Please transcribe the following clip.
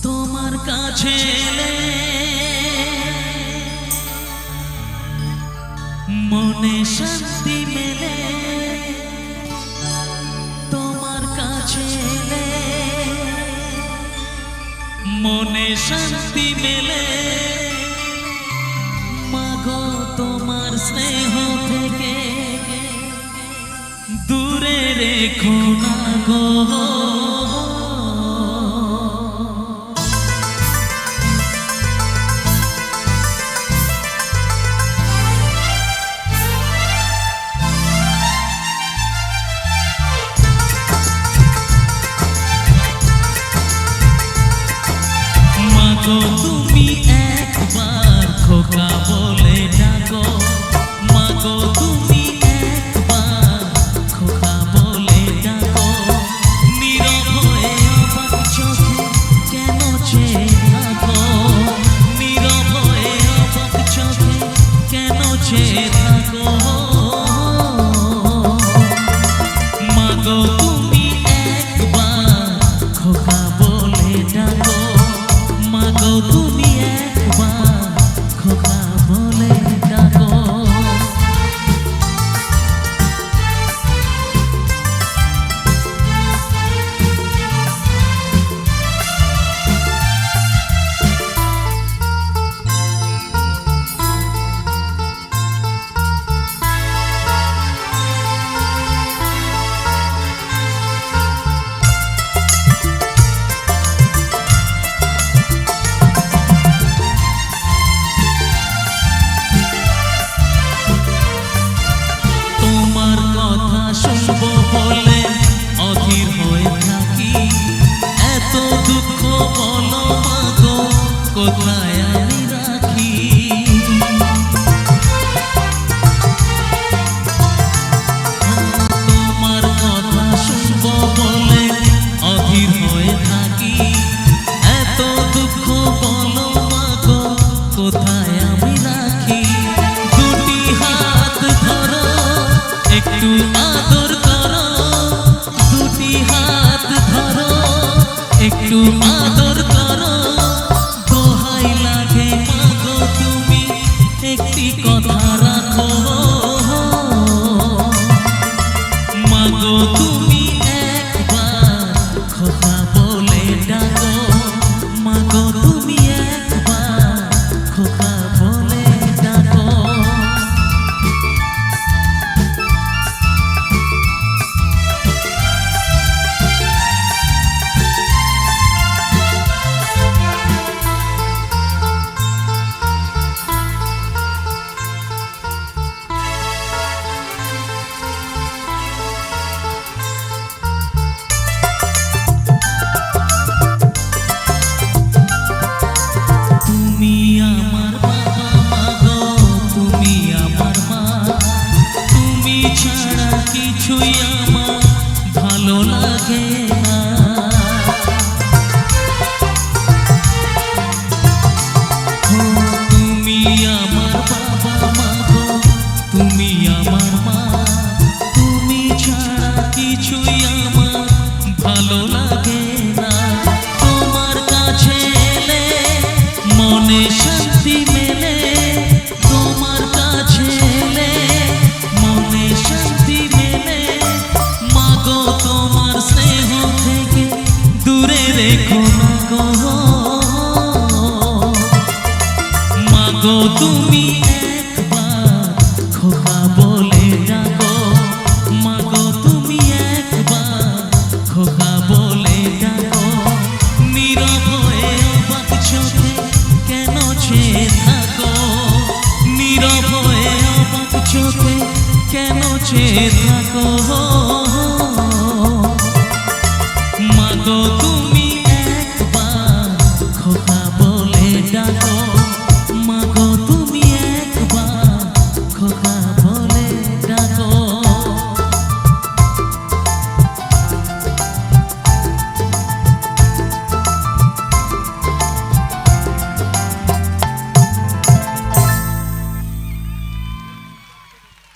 তোমার কাছে এলে মনে শান্তি মেলে, তোমার কাছে এলে মনে শান্তি মেলে। মাগো তোমার স্নেহ থেকে দূরে রেখো না গো। মাগো তুমি একবার খোকা বলে ডাকো, মাগো তুমি একবার খোকা বলে ডাকো। নীরব হয়ে অবাক চোখে কেন চেয়ে থাকো, নীরব হয়ে অবাক চোখে কেন চেয়ে থাকো। মাগো তুমি একবার খোকা বলে ডাকো, মাগো তুমি একবার খোকা বলে ডাকো। শুনবো বলে অধীর হয়ে থাকি, এত দুঃখ বলো মাগো কোথায় আমি রাখি। তোমার কথা শুনবো বলে অধীর হয়ে থাকি, এত দুঃখ বলো মাগো কোথায় আমি রাখি। দুটি হাত ধরো একটু আদর করো, দুটি হাত ধরো একটু আদর করো। দোহাই লাগে মাগো তুমি একটি কথা রাখো, মাগো তুমি একবার খোকা বলে ডাকো, মাগো তুমি একবার খোকা বলে ডাকো। তুমি আমার বাবা মাগো, তুমি আমার মা, তুমি ছাড়া কিছুই আমার ভালো লাগে না। তুমি আমার বাবা মাগো, তুমি আমার মা, তুমি ছাড়া কিছুই আমার ভালো লাগে না। তোমার কাছে এলে মনে শান্তি মেলে, তোমার কাছে এলে মনে শান্তি মেলে। মাগো তোমার স্নেহ থেকে দূরে রেখো না গো। মাগো তুমি একবার খোকা বলে ডাকো, মাগো তুমি একবার খোকা বলে ডাকো। নীরব হয়ে অবাক চোখে কেন চেয়ে থাকো, নীরব হয়ে অবাক চোখে কেন চেয়ে